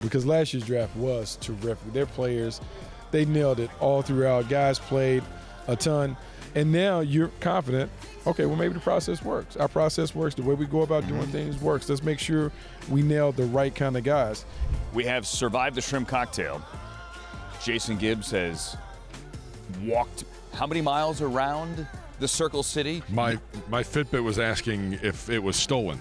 because last year's draft was terrific. Their players, they nailed it all throughout. Guys played a ton, and now you're confident, okay, well, maybe the process works. Our process works. The way we go about doing things works. Let's make sure we nail the right kind of guys. We have survived the shrimp cocktail. Jason Gibbs has walked how many miles around the Circle City? My Fitbit was asking if it was stolen.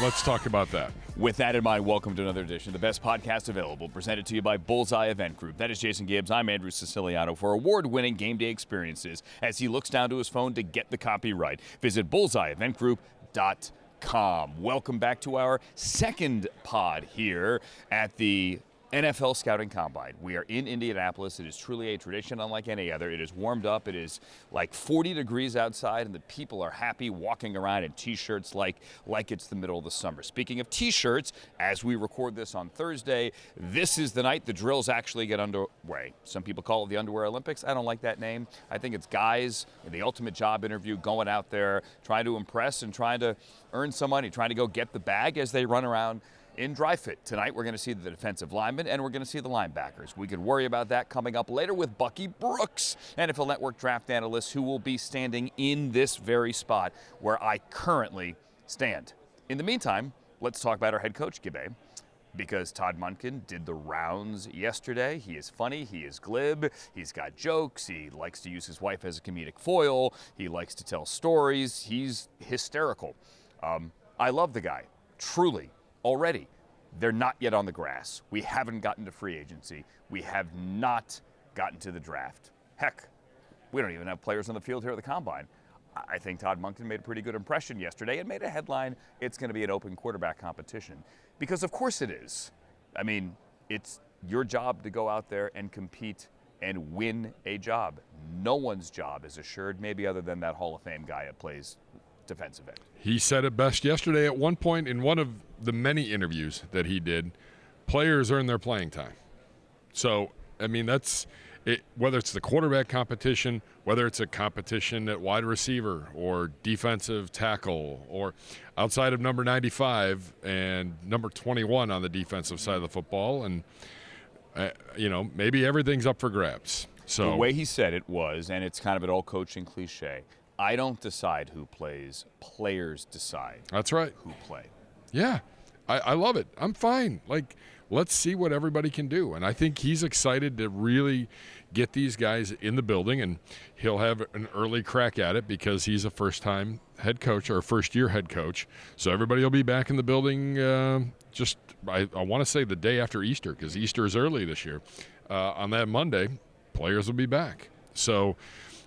Let's talk about that. With that in mind, welcome to another edition, the best podcast available, presented to you by Bullseye Event Group. That is Jason Gibbs. I'm Andrew Siciliano for award-winning game day experiences as he looks down to his phone to get the copy right. Visit bullseyeeventgroup.com. Welcome back to our second pod here at the NFL Scouting Combine. We are in Indianapolis. It is truly a tradition unlike any other. It is warmed up. It is like 40 degrees outside, and the people are happy walking around in T-shirts like it's the middle of the summer. Speaking of T-shirts, as we record this on Thursday, this is the night the drills actually get underway. Some people call it the Underwear Olympics. I don't like that name. I think it's guys in the ultimate job interview going out there, trying to impress and trying to earn some money, trying to go get the bag as they run around in dry fit. Tonight, we're going to see the defensive linemen and we're going to see the linebackers. We could worry about that coming up later with Bucky Brooks, NFL Network draft analyst, who will be standing in this very spot where I currently stand. In the meantime, let's talk about our head coach, Gibbe, because Todd Monken did the rounds yesterday. He is funny. He is glib. He's got jokes. He likes to use his wife as a comedic foil. He likes to tell stories. He's hysterical. I love the guy, truly. Already, they're not yet on the grass. We haven't gotten to free agency. We have not gotten to the draft. Heck, we don't even have players on the field here at the Combine. I think Todd Monken made a pretty good impression yesterday and made a headline. It's going to be an open quarterback competition. Because of course it is. I mean, it's your job to go out there and compete and win a job. No one's job is assured, maybe other than that Hall of Fame guy that plays defensive end. He said it best yesterday at one point in one of the many interviews that he did. Players earn their playing time. So, I mean, that's it. Whether it's the quarterback competition, whether it's a competition at wide receiver or defensive tackle or outside of number 95 and number 21 on the defensive side of the football. And, maybe everything's up for grabs. So the way he said it was, and it's kind of an old coaching cliche, I don't decide who plays. Players decide. That's right. Who play. Yeah. I love it. I'm fine. Let's see what everybody can do. And I think he's excited to really get these guys in the building, and he'll have an early crack at it because he's a first-time head coach or first-year head coach. So everybody will be back in the building I want to say the day after Easter, because Easter is early this year. On that Monday, players will be back. So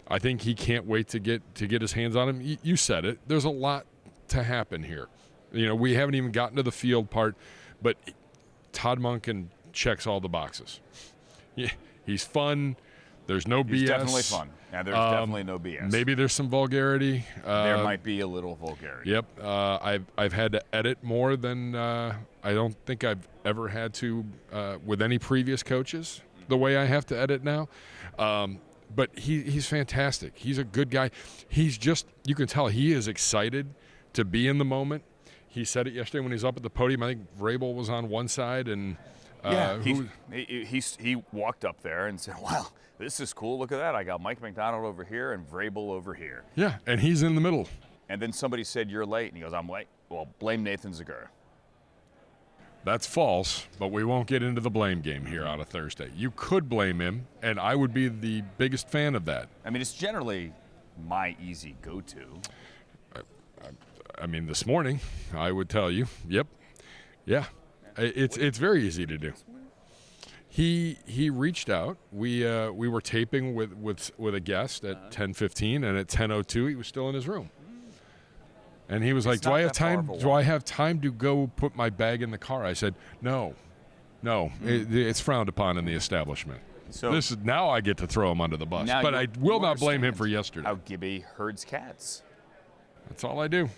I think he can't wait to get his hands on him. You said it. There's a lot to happen here. We haven't even gotten to the field part, but Todd Monken checks all the boxes. Yeah, he's fun. There's no BS. He's definitely fun. Yeah, there's definitely no BS. Maybe there's some vulgarity. There might be a little vulgarity. Yep. I've had to edit more than I don't think I've ever had to with any previous coaches, the way I have to edit now. But he's fantastic. He's a good guy. He's just, you can tell he is excited to be in the moment. He said it yesterday when he was up at the podium. I think Vrabel was on one side. And he walked up there and said, wow, this is cool. Look at that. I got Mike McDonald over here and Vrabel over here. Yeah, and he's in the middle. And then somebody said, you're late. And he goes, I'm late. Well, blame Nathan Zegura. That's false, but we won't get into the blame game here on a Thursday. You could blame him, and I would be the biggest fan of that. I mean, it's generally my easy go-to. I mean, this morning, I would tell you, yep, yeah, it's very easy to do. He reached out. We were taping with a guest at 10:15, and at 10:02, he was still in his room. And he was like, do I have time to go put my bag in the car? I said, no, it's frowned upon in the establishment. So now I get to throw him under the bus. But I will not blame him for yesterday. How Gibby herds cats. That's all I do.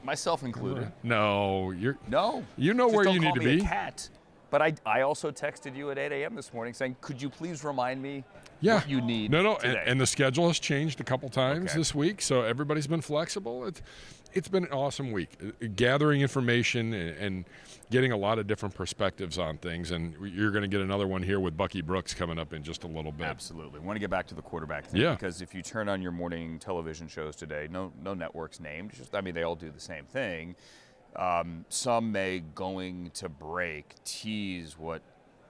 Myself included. No, you know Just where don't you need call to me be. A cat. But I also texted you at 8 a.m. this morning saying, could you please remind me Yeah. what you need today? And the schedule has changed a couple times Okay. this week, so everybody's been flexible. It's been an awesome week, gathering information and getting a lot of different perspectives on things, and you're going to get another one here with Bucky Brooks coming up in just a little bit. Absolutely. I want to get back to the quarterback thing, Yeah. because if you turn on your morning television shows today, no networks named. They all do the same thing. Some may going to break tease what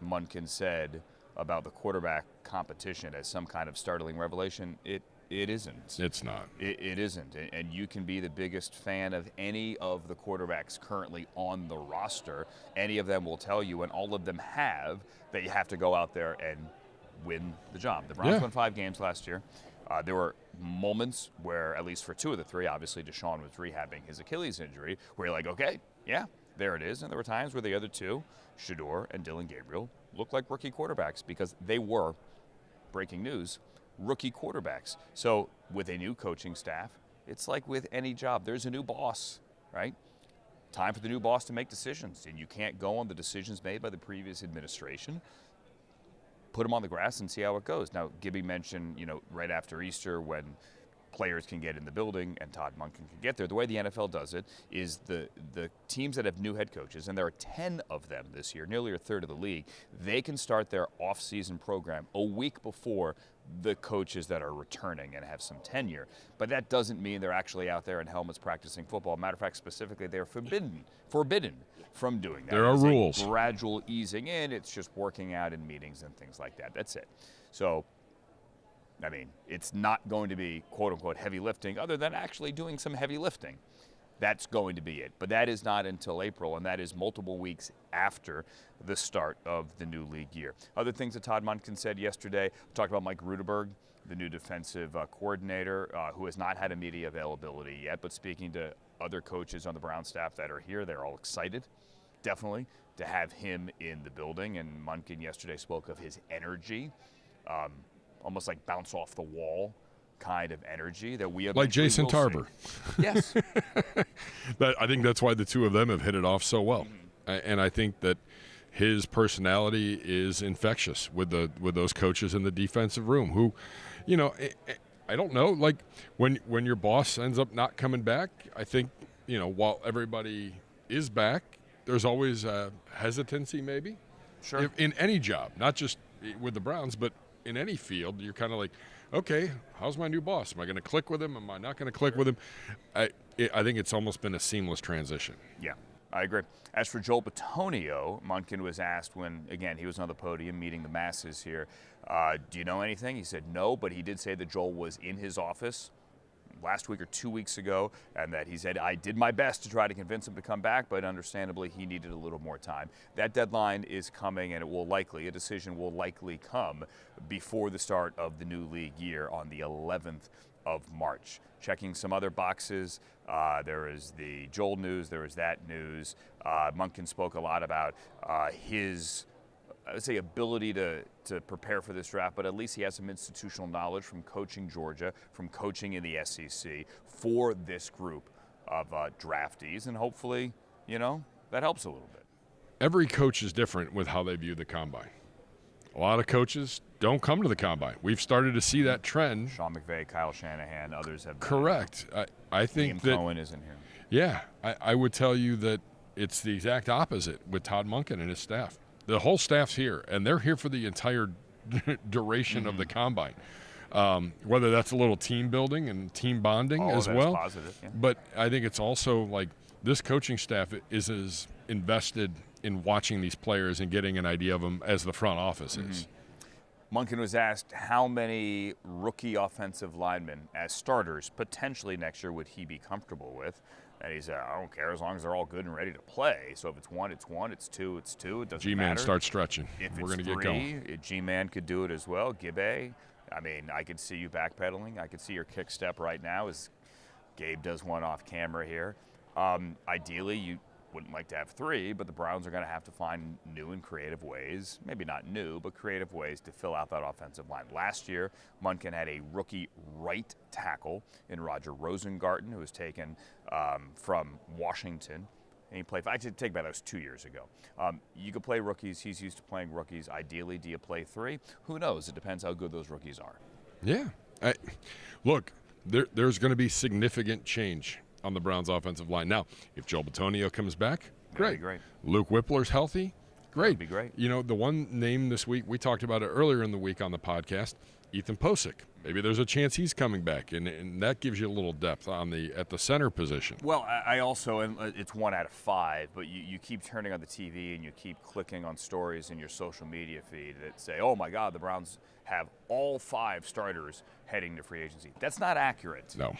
Munkin said about the quarterback competition as some kind of startling revelation. It isn't. It's not. It isn't. And you can be the biggest fan of any of the quarterbacks currently on the roster. Any of them will tell you, and all of them have, that you have to go out there and win the job. The Browns won 5 games last year. There were moments where, at least for 2 of the 3, obviously Deshaun was rehabbing his Achilles injury, where you're like, okay, yeah, there it is. And there were times where the other 2, Shedeur and Dylan Gabriel, looked like rookie quarterbacks because they were, breaking news, rookie quarterbacks. So with a new coaching staff, it's like with any job. There's a new boss, right? Time for the new boss to make decisions, and you can't go on the decisions made by the previous administration. Put them on the grass and see how it goes. Now, Gibby mentioned, right after Easter when players can get in the building and Todd Monken can get there. The way the NFL does it is the teams that have new head coaches, and there are 10 of them this year, nearly a third of the league, they can start their off-season program a week before the coaches that are returning and have some tenure. But that doesn't mean they're actually out there in helmets practicing football. Matter of fact, specifically, they're forbidden from doing that. There are rules. Gradual easing in. It's just working out in meetings and things like that. That's it. So, it's not going to be quote-unquote heavy lifting other than actually doing some heavy lifting. That's going to be it. But that is not until April, and that is multiple weeks after the start of the new league year. Other things that Todd Monken said yesterday, talked about Mike Rudeberg, the new defensive coordinator, who has not had a media availability yet, but speaking to other coaches on the Brown staff that are here, they're all excited, definitely, to have him in the building. And Monken yesterday spoke of his energy, almost like bounce off the wall kind of energy that we like Jason will Tarver. See. Yes. I think that's why the 2 of them have hit it off so well. And I think that his personality is infectious with those coaches in the defensive room who, I don't know, like when your boss ends up not coming back, I think, while everybody is back, there's always a hesitancy maybe. Sure. In any job, not just with the Browns, but in any field, you're kind of like, okay, how's my new boss? Am I going to click with him? Am I not going to click with him? I think it's almost been a seamless transition. Yeah, I agree. As for Joel Bitonio, Monken was asked when, again, he was on the podium meeting the masses here, do you know anything? He said no, but he did say that Joel was in his office last week or 2 weeks ago, and that he said, I did my best to try to convince him to come back, but understandably he needed a little more time. That deadline is coming, and a decision will likely come before the start of the new league year on the 11th of March. Checking some other boxes, there is the Joel news, there is that news. Monken spoke a lot about his I would say ability to prepare for this draft, but at least he has some institutional knowledge from coaching Georgia, from coaching in the SEC for this group of draftees, and hopefully, that helps a little bit. Every coach is different with how they view the combine. A lot of coaches don't come to the combine. We've started to see that trend. Sean McVay, Kyle Shanahan, others have been. Correct. I think Liam that Cohen isn't here. Yeah, I would tell you that it's the exact opposite with Todd Monken and his staff. The whole staff's here, and they're here for the entire duration of the combine. Whether that's a little team building and team bonding as well. Positive, yeah. But I think it's also like this coaching staff is as invested in watching these players and getting an idea of them as the front office is. Monken was asked how many rookie offensive linemen as starters potentially next year would he be comfortable with. And he said, I don't care as long as they're all good and ready to play. So if it's one, it's one. It's two, it's two. It doesn't G-Man matter. starts stretching. If We're going it's to get going. G-Man could do it as well. Gibbe. I mean, I could see you backpedaling. I could see your kick step right now as Gabe does one off camera here. Ideally, you wouldn't like to have three, but the Browns are going to have to find new and creative ways, maybe not new, but creative ways to fill out that offensive line. Last year, Monken had a rookie right tackle in Roger Rosengarten, who was taken from Washington and he played. I should take back, that was 2 years ago. You could play rookies. He's used to playing rookies. Ideally, do you play 3? Who knows? It depends how good those rookies are. Yeah. Look, there's going to be significant change on the Browns' offensive line. Now, if Joe Bitonio comes back, great. Luke Whippler's healthy, great. That'd be great. You know, the one name this week, we talked about it earlier in the week on the podcast, Ethan Posick. Maybe there's a chance he's coming back, and that gives you a little depth at the center position. Well, I also, and it's 1 out of 5, but you keep turning on the TV and you keep clicking on stories in your social media feed that say, oh my God, the Browns have all 5 starters heading to free agency. That's not accurate. No.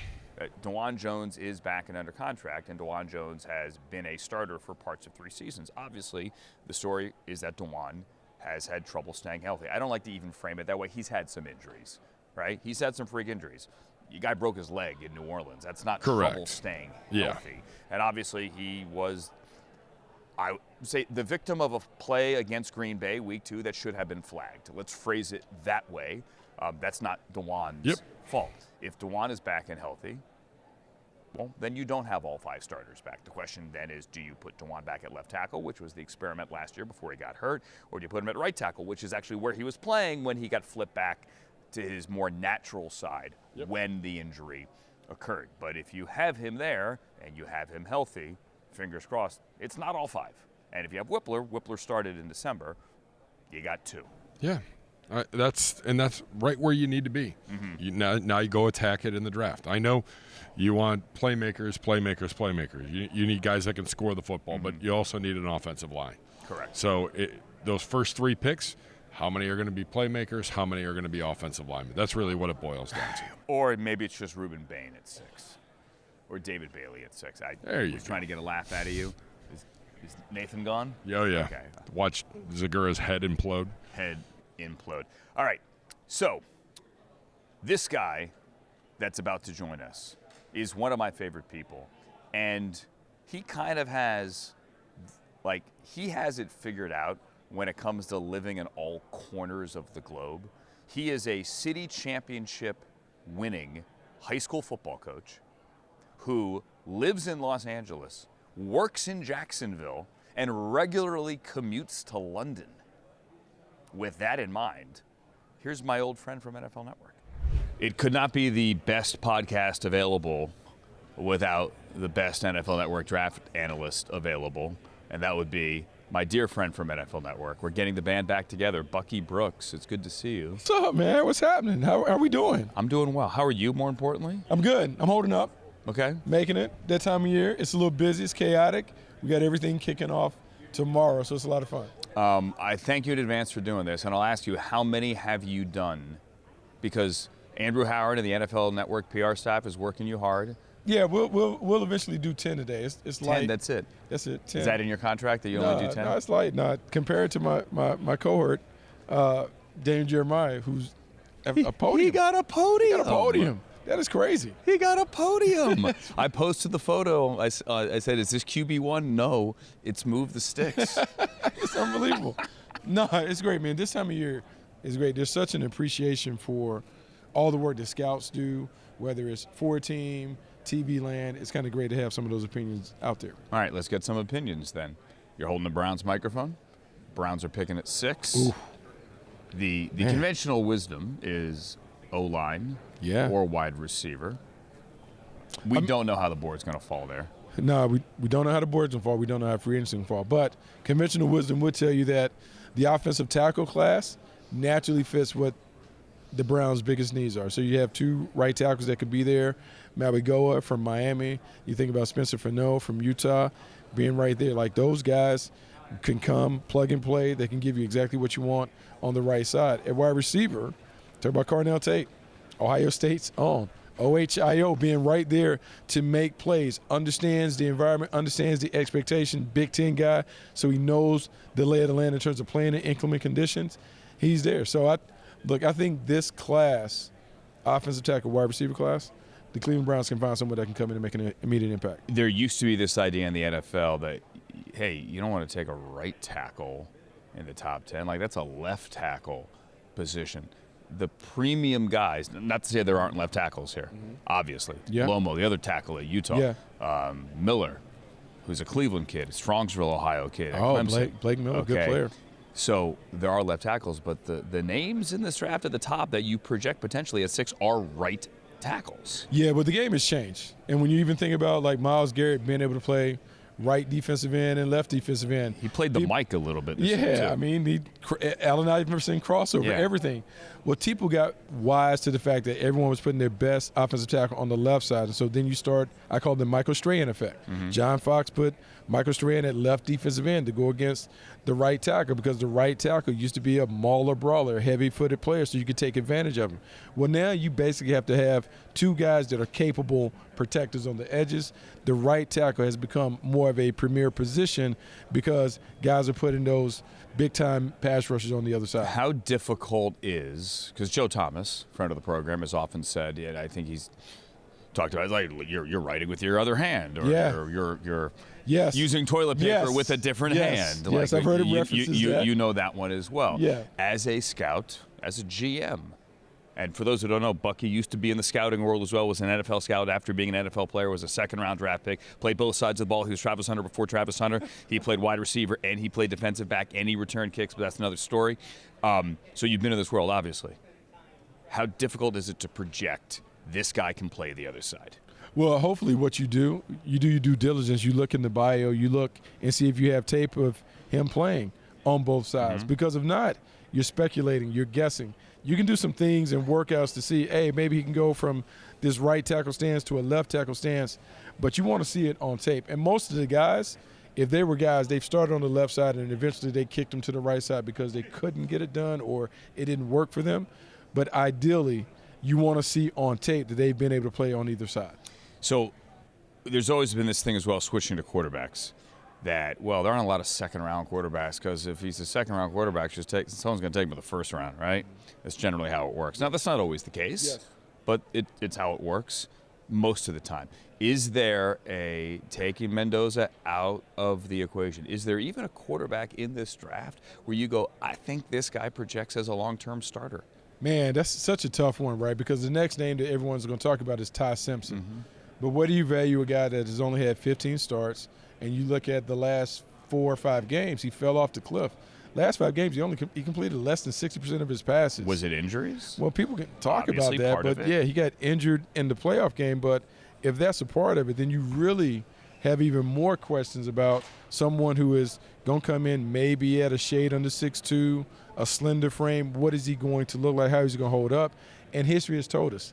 DeJuan Jones is back and under contract, and DeJuan Jones has been a starter for parts of 3 seasons. Obviously, the story is that DeJuan has had trouble staying healthy. I don't like to even frame it that way. He's had some injuries, right? He's had some freak injuries. The guy broke his leg in New Orleans. That's not trouble staying healthy. And obviously, he was, I would say, the victim of a play against Green Bay week 2 that should have been flagged. Let's phrase it that way. That's not DeJuan's fault. If DeJuan is back and healthy, well, then you don't have all 5 starters back. The question then is, do you put DeJuan back at left tackle, which was the experiment last year before he got hurt, or do you put him at right tackle, which is actually where he was playing when he got flipped back to his more natural side when the injury occurred. But if you have him there and you have him healthy, fingers crossed, it's not all 5. And if you have Whippler started in December, you got 2. Yeah. That's right where you need to be. Now you go attack it in the draft. I know you want playmakers. You need guys that can score the football, but you also need an offensive line. Correct. So those first 3 picks, how many are going to be playmakers? How many are going to be offensive linemen? That's really what it boils down to. Or maybe it's just Reuben Bain at 6, or David Bailey at 6. There you was go. Trying to get a laugh out of you. Is Nathan gone? Oh, yeah. Okay. Watch Zagura's head implode. Implode. All right, so this guy that's about to join us is one of my favorite people, and he kind of has, he has it figured out when it comes to living in all corners of the globe. He is a city championship winning high school football coach who lives in Los Angeles, works in Jacksonville, and regularly commutes to London. With that in mind, here's my old friend from NFL Network. It could not be the best podcast available without the best NFL Network draft analyst available, and that would be my dear friend from NFL Network. We're getting the band back together, Bucky Brooks. It's good to see you. What's up, man? What's happening? How are we doing? I'm doing well. How are you, more importantly? I'm good. I'm holding up. Okay. Making it. That time of year, it's a little busy. It's chaotic. We got everything kicking off tomorrow, so it's a lot of fun. I thank you in advance for doing this, and I'll ask you, how many have you done? Because Andrew Howard and the NFL Network PR staff is working you hard. Yeah, we'll eventually do 10 today. It's 10, light. that's it. That's it. 10. Is that in your contract that you only do 10? No, it's light. No, compared to my cohort, Daniel Jeremiah, who's a podium. He got a podium. He got a podium. That is crazy. He got a podium. I posted the photo. I said, is this QB1? No, it's Move the Sticks. It's unbelievable. No, it's great, man. This time of year is great. There's such an appreciation for all the work that scouts do, whether it's for a team, TV land. It's kind of great to have some of those opinions out there. All right, let's get some opinions then. You're holding the Browns microphone. Browns are picking at 6. Ooh. The conventional wisdom is O-line or wide receiver. We don't know how the board's going to fall there. No, we don't know how the board's going to fall. We don't know how free agency will fall. But conventional wisdom would tell you that the offensive tackle class naturally fits what the Browns' biggest needs are. So you have 2 right tackles that could be there. Mabigoa from Miami. You think about Spencer Fano from Utah being right there. Like, those guys can come, plug and play. They can give you exactly what you want on the right side. At wide receiver, talk about Carnell Tate, Ohio State's own. OHIO being right there to make plays, understands the environment, understands the expectation, Big Ten guy, so he knows the lay of the land in terms of playing in inclement conditions. He's there. So, I think this class, offensive tackle, wide receiver class, the Cleveland Browns can find someone that can come in and make an immediate impact. There used to be this idea in the NFL that, hey, you don't want to take a right tackle in the top 10. Like, that's a left tackle position. The premium guys, not to say there aren't left tackles here, obviously. Yeah. Lomo, the other tackle at Utah. Yeah. Miller, who's a Cleveland kid, a Strongsville, Ohio kid. At Oh, Clemson. Blake Miller, good player. So there are left tackles, but the names in this draft at the top that you project potentially at 6 are right tackles. Yeah, but the game has changed. And when you even think about like Myles Garrett being able to play right defensive end and left defensive end. He played the mic a little bit this year, too. I mean, Allen Iverson crossover, everything. Well, Teeple got wise to the fact that everyone was putting their best offensive tackle on the left side. And so then you start, I call it the Michael Strahan effect. John Fox put Michael Strahan at left defensive end to go against the right tackle because the right tackle used to be a mauler brawler, heavy-footed player, so you could take advantage of him. Well, now you basically have to have two guys that are capable protectors on the edges. The right tackle has become more of a premier position because guys are putting those big-time pass rushers on the other side. How difficult is, because Joe Thomas, friend of the program, has often said, and I think he's talked about it, like you're writing with your other hand, or you're using toilet paper with a different hand. Yes, I've heard of references to that. You know that one as well. Yeah. As a scout, as a GM, and for those who don't know, Bucky used to be in the scouting world as well, was an NFL scout after being an NFL player, was a second-round draft pick, played both sides of the ball. He was Travis Hunter before Travis Hunter. He played wide receiver, and he played defensive back, and he returned kicks, but that's another story. So you've been in this world, obviously. How difficult is it to project this guy can play the other side? Well, hopefully what you do your due diligence. You look in the bio, you look and see if you have tape of him playing on both sides. Because if not, you're speculating, you're guessing. You can do some things and workouts to see, hey, maybe he can go from this right tackle stance to a left tackle stance, but you want to see it on tape. And most of the guys, if they were guys, they've started on the left side and eventually they kicked them to the right side because they couldn't get it done or it didn't work for them. But ideally, you want to see on tape that they've been able to play on either side. So there's always been this thing as well, switching to quarterbacks, that, well, there aren't a lot of second-round quarterbacks because if he's a second-round quarterback, someone's going to take him in the first round, right? That's generally how it works. Now, that's not always the case, but it's how it works most of the time. Is there a taking Mendoza out of the equation? Is there even a quarterback in this draft where you go, I think this guy projects as a long-term starter? Man, that's such a tough one, right? Because the next name that everyone's going to talk about is Ty Simpson. But what do you value a guy that has only had 15 starts, and you look at the last 4 or 5 games, he fell off the cliff. Last 5 games, he completed less than 60% of his passes. Was it injuries? Well, people can talk Obviously about that, but yeah, he got injured in the playoff game. But if that's a part of it, then you really have even more questions about someone who is going to come in maybe at a shade under 6'2", a slender frame. What is he going to look like? How is he going to hold up? And history has told us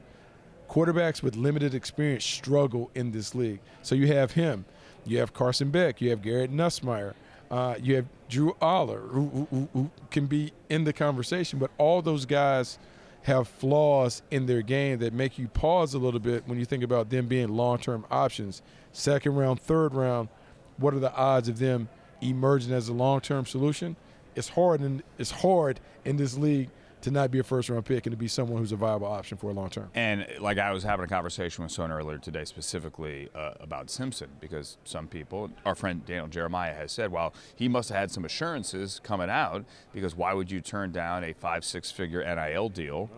quarterbacks with limited experience struggle in this league. So you have him. You have Carson Beck. You have Garrett Nussmeier. You have Drew Aller, who can be in the conversation. But all those guys have flaws in their game that make you pause a little bit when you think about them being long-term options. Second round, third round, what are the odds of them emerging as a long-term solution? It's hard in this league to not be a first-round pick and to be someone who's a viable option for a long term. And like I was having a conversation with someone earlier today specifically about Simpson, because some people, our friend Daniel Jeremiah has said, well, he must have had some assurances coming out, because why would you turn down a 5-6-figure NIL deal?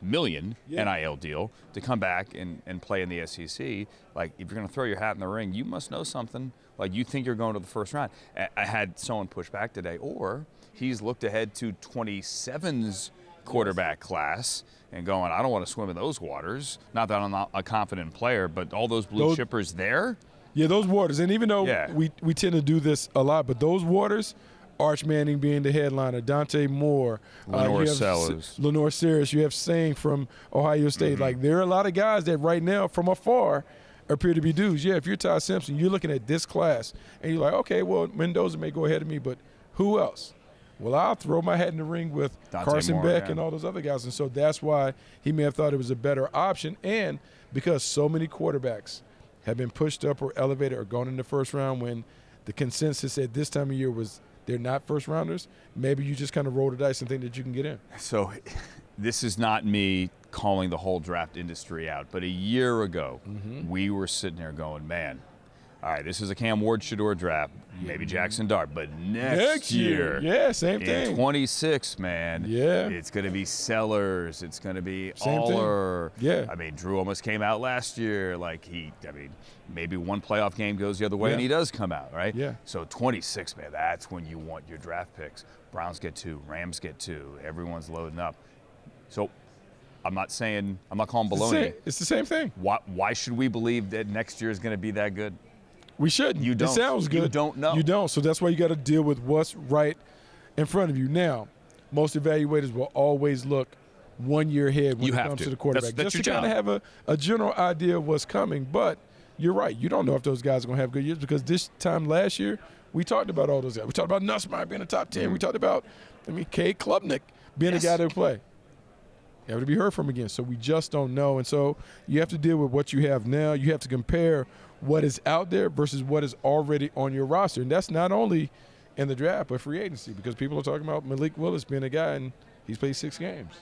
Million NIL deal to come back and play in the SEC. Like, if you're going to throw your hat in the ring, you must know something. Like, you think you're going to the first round. I had someone push back today, or he's looked ahead to 27's quarterback class and going, I don't want to swim in those waters. Not that I'm not a confident player, but all those blue chippers there. Yeah, those waters. And even though we tend to do this a lot, but those waters, Arch Manning being the headliner, Dante Moore, Lenore Sellers, you have Sang from Ohio State. Like, there are a lot of guys that right now from afar appear to be dudes. Yeah, if you're Ty Simpson, you're looking at this class, and you're like, okay, well, Mendoza may go ahead of me, but who else? Well, I'll throw my hat in the ring with Carson Beck and all those other guys. And so that's why he may have thought it was a better option. And because so many quarterbacks have been pushed up or elevated or gone in the first round when the consensus at this time of year was they're not first rounders, maybe you just kind of roll the dice and think that you can get in. So this is not me calling the whole draft industry out, but a year ago we were sitting there going, man, all right, this is a Cam Ward-Shedeur draft, maybe Jackson Dart, but next year, yeah, same in thing. 26, man, Yeah. it's going to be Sellers, it's going to be Same thing. Aller. Yeah. I mean, Drew almost came out last year. Like maybe one playoff game goes the other way and he does come out, right? Yeah. So 26, man, that's when you want your draft picks. Browns get 2, Rams get 2, everyone's loading up. So I'm not calling baloney. It's the same thing. Why should we believe that next year is going to be that good? We shouldn't. You don't. It sounds good. You don't know. You don't. So that's why you got to deal with what's right in front of you. Now, most evaluators will always look 1 year ahead when it comes to the quarterback. That's just your to kind of have a general idea of what's coming. But you're right. You don't know if those guys are going to have good years because this time last year, we talked about all those guys. We talked about Nussmeier being a top 10. We talked about, Cade Klubnik being a guy that would play. You have to be heard from again. So we just don't know. And so you have to deal with what you have now. You have to compare what is out there versus what is already on your roster. And that's not only in the draft, but free agency, because people are talking about Malik Willis being a guy, and he's played 6 games.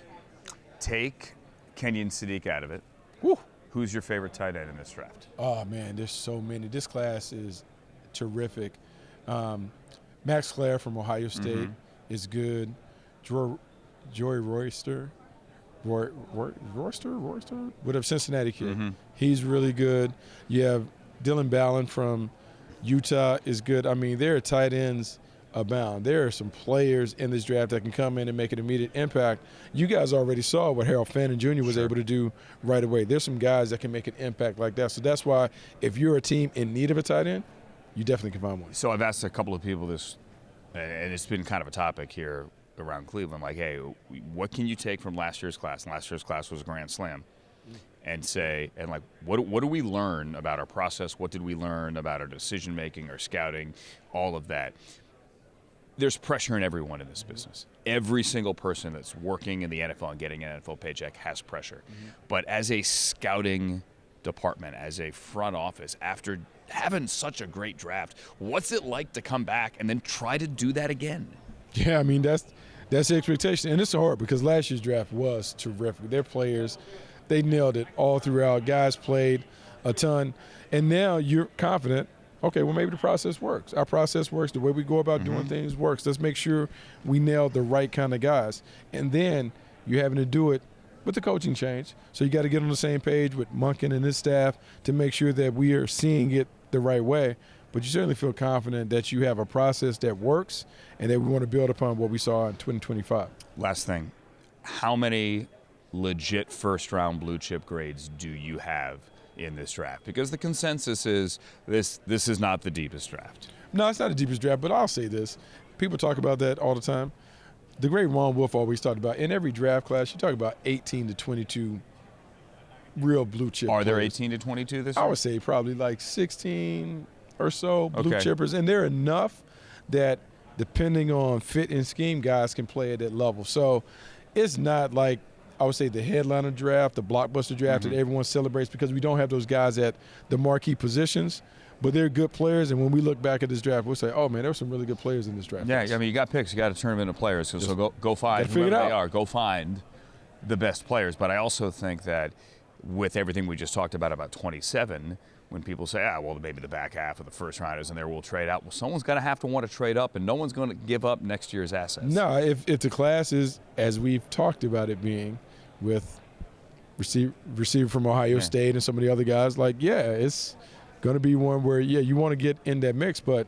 Take Kenyon Sadiq out of it. Woo. Who's your favorite tight end in this draft? Oh, man, there's so many. This class is terrific. Max Clare from Ohio State is good. Joey Royster with a Cincinnati kid. He's really good. You have Dylan Ballin from Utah is good. I mean, there are tight ends abound. There are some players in this draft that can come in and make an immediate impact. You guys already saw what Harold Fannin Jr. was able to do right away. There's some guys that can make an impact like that. So that's why if you're a team in need of a tight end, you definitely can find one. So I've asked a couple of people this, and it's been kind of a topic here around Cleveland, like, hey, what can you take from last year's class? And last year's class was a grand slam. And say, and like, what do we learn about our process? What did we learn about our decision-making, our scouting, all of that? There's pressure in everyone in this business. Every single person that's working in the NFL and getting an NFL paycheck has pressure. But as a scouting department, as a front office, after having such a great draft, what's it like to come back and then try to do that again? Yeah, I mean, that's the expectation. And it's hard because last year's draft was terrific. Their players, they nailed it all throughout. Guys played a ton. And now you're confident, okay, well, maybe the process works. Our process works. The way we go about doing things works. Let's make sure we nail the right kind of guys. And then you're having to do it with the coaching change. So you got to get on the same page with Monken and his staff to make sure that we are seeing it the right way. But you certainly feel confident that you have a process that works and that we want to build upon what we saw in 2025. Last thing, how many legit first-round blue-chip grades do you have in this draft? Because the consensus is this is not the deepest draft. No, it's not the deepest draft, but I'll say this. People talk about that all the time. The great Ron Wolf always talked about, in every draft class, you talk about 18 to 22 real blue-chip Are there players. 18 to 22 this year? I would say probably like 16 or so blue Okay. chippers, and they're enough that depending on fit and scheme, guys can play at that level. So it's not like, I would say, the headliner draft, the blockbuster draft that everyone celebrates, because we don't have those guys at the marquee positions, but they're good players. And when we look back at this draft, we'll say, oh, man, there were some really good players in this draft. Yeah, I mean, you got picks. You got to turn them into players. So go find figure it whoever they out. are. Go find the best players. But I also think that with everything we just talked about 27, when people say, well, maybe the back half of the first rounders in there will trade out. Well, someone's going to have to want to trade up, and no one's going to give up next year's assets. No, if the class is, as we've talked about it being, with receiver from Ohio State and some of the other guys, it's going to be one where, you want to get in that mix, but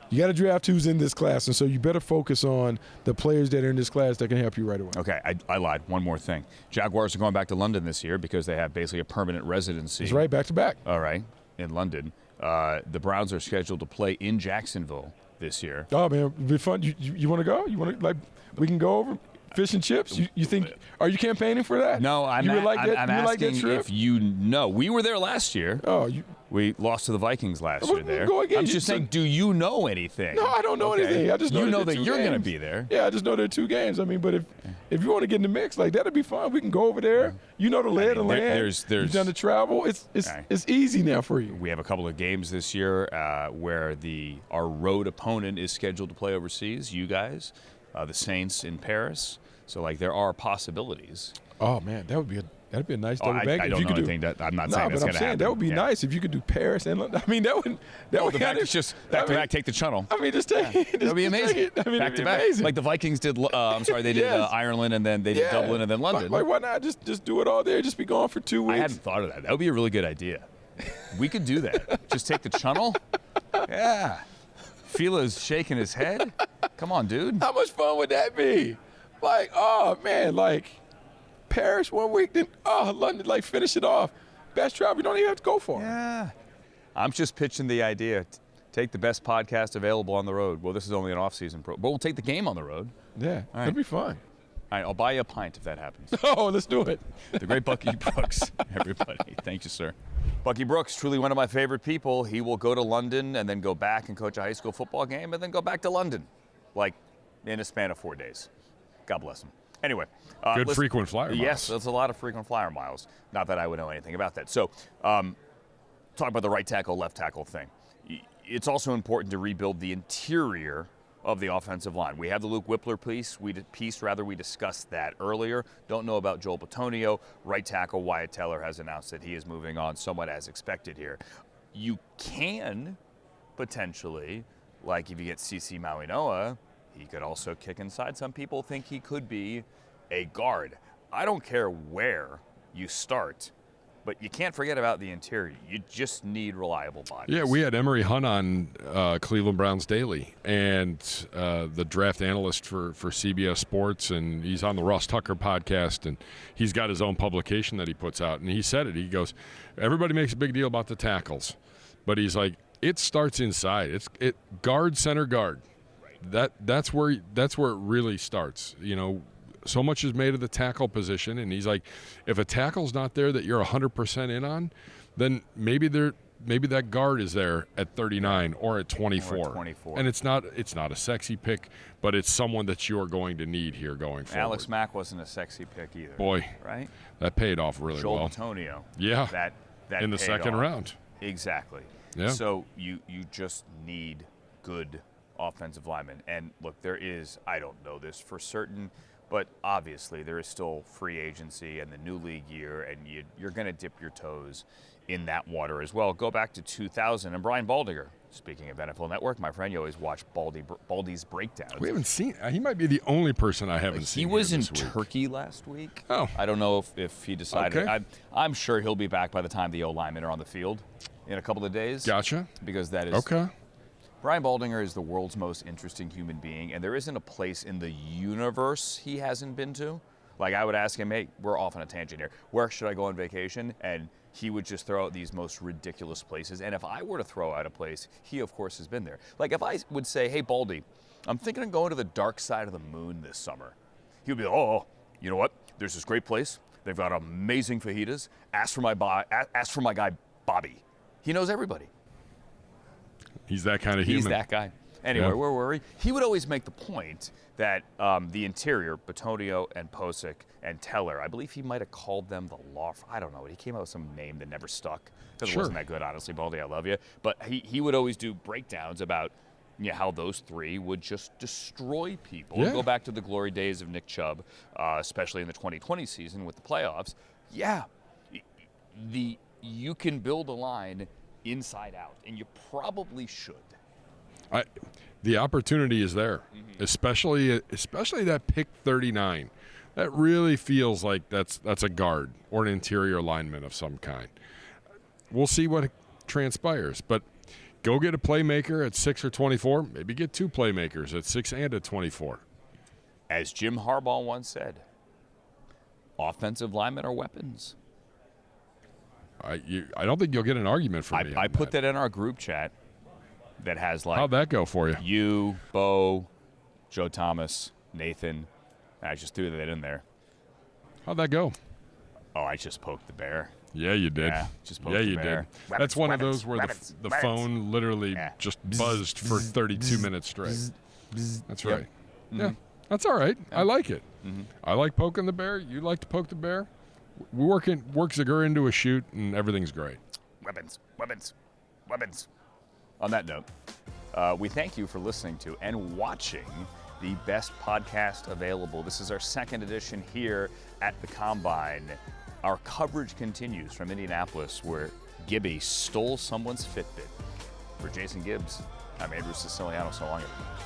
you got to draft who's in this class, and so you better focus on the players that are in this class that can help you right away. Okay, I lied. One more thing. Jaguars are going back to London this year because they have basically a permanent residency. It's right, back to back. All right, in London. The Browns are scheduled to play in Jacksonville this year. Oh, man, it'd be fun. You want to go? You want to, we can go over fish and chips? You think, are you campaigning for that? No, I'm asking if you know. We were there last year. Oh, we lost to the Vikings last year there. Go again. I'm just saying, do you know anything? No, I don't know anything. I just know you know that two you're games. going to be there. Yeah, I just know there are 2 games. I mean, but if you want to get in the mix, that'd be fun. We can go over there. You know the lay of the land. You've done the travel. It's easy now for you. We have a couple of games this year where our road opponent is scheduled to play overseas. You guys, the Saints in Paris. So there are possibilities. Oh man, that'd That'd be a nice double back. I don't know anything that I'm not saying that's going to happen. That would be nice if you could do Paris and London. I mean, that would. The back is just back to back. Take the channel. I mean, just take it. That'd be amazing. I mean, back to back, amazing. like the Vikings did. They did Ireland and then they did Dublin and then London. Like, why not just do it all there? Just be gone for 2 weeks. I hadn't thought of that. That would be a really good idea. We could do that. Just take the channel. Yeah. Fila's shaking his head. Come on, dude. How much fun would that be? Like, oh man, like Paris 1 week, then London, like finish it off. Best travel, you don't even have to go far. Yeah. I'm just pitching the idea. Take the best podcast available on the road. Well, this is only an off-season but we'll take the game on the road. Yeah, that'd be fun. All right, I'll buy you a pint if that happens. Oh, let's do it. The great Bucky Brooks, everybody. Thank you, sir. Bucky Brooks, truly one of my favorite people. He will go to London and then go back and coach a high school football game and then go back to London, like in a span of 4 days. God bless him. Anyway. Good frequent flyer miles. Yes, that's a lot of frequent flyer miles. Not that I would know anything about that. So talk about the right tackle, left tackle thing. It's also important to rebuild the interior of the offensive line. We have the Luke Whippler piece. We discussed that earlier. Don't know about Joel Bitonio. Right tackle Wyatt Teller has announced that he is moving on somewhat as expected here. You can potentially, like if you get CeCe Mauinoa, he could also kick inside. Some people think he could be a guard. I don't care where you start, but you can't forget about the interior. You just need reliable bodies. Yeah, we had Emery Hunt on Cleveland Browns Daily, and the draft analyst for CBS Sports, and he's on the Ross Tucker podcast, and he's got his own publication that he puts out, and he said it. He goes, everybody makes a big deal about the tackles, but he's like, it starts inside. It guard, center guard. That's where it really starts. You know, so much is made of the tackle position, and he's like, if a tackle's not there that you're 100% in on, then maybe that guard is there at 39 or at 24. And it's not a sexy pick, but it's someone that you're going to need here going forward. Alex Mack wasn't a sexy pick either. Boy, right? That paid off really Joel well. Bitonio. Yeah. That in the second round. Exactly. Yeah. So you just need good offensive linemen. And look, there is, I don't know this for certain, but obviously there is still free agency and the new league year, and you're going to dip your toes in that water as well. Go back to 2000, and Brian Baldinger, speaking of NFL Network, my friend, you always watch Baldy's breakdowns. We haven't seen, he might be the only person I haven't seen. He was in this week. Turkey last week. Oh. I don't know if he decided. Okay. I'm sure he'll be back by the time the O-linemen are on the field in a couple of days. Gotcha. Because that is... Okay. Brian Baldinger is the world's most interesting human being, and there isn't a place in the universe he hasn't been to. Like, I would ask him, hey, we're off on a tangent here. Where should I go on vacation? And he would just throw out these most ridiculous places. And if I were to throw out a place, he, of course, has been there. Like, if I would say, hey, Baldy, I'm thinking of going to the dark side of the moon this summer. He would be, oh, you know what? There's this great place. They've got amazing fajitas. Ask for my guy, Bobby. He knows everybody. He's that kind of human. He's that guy. Anyway, where were we? He would always make the point that the interior, Bitonio and Posick and Teller, I believe he might have called them the law. I don't know. He came out with some name that never stuck because it wasn't that good, honestly. Baldy, I love you. But he would always do breakdowns about how those three would just destroy people. Yeah. Go back to the glory days of Nick Chubb, especially in the 2020 season with the playoffs. Yeah, you can build a line inside out, and you probably should. The opportunity is there, especially that pick 39. That really feels like that's a guard or an interior lineman of some kind. We'll see what transpires, but go get a playmaker at 6 or 24. Maybe get two playmakers at 6 and at 24. As Jim Harbaugh once said, offensive linemen are weapons. I don't think you'll get an argument from me. I put that in our group chat that has like... How'd that go for you? You, Bo, Joe Thomas, Nathan. I just threw that in there. How'd that go? Oh, I just poked the bear. Yeah, you did. Yeah, just poked the bear. Did. That's one of those where the phone literally just buzzed for 32 minutes straight. That's right. Yep. Yeah, that's all right. I like it. I like poking the bear. You like to poke the bear. We work Zagura into a shoot, and everything's great. Weapons. On that note, we thank you for listening to and watching the best podcast available. This is our second edition here at the Combine. our coverage continues from Indianapolis, where Gibby stole someone's Fitbit. For Jason Gibbs, I'm Andrew Siciliano. So long, everybody.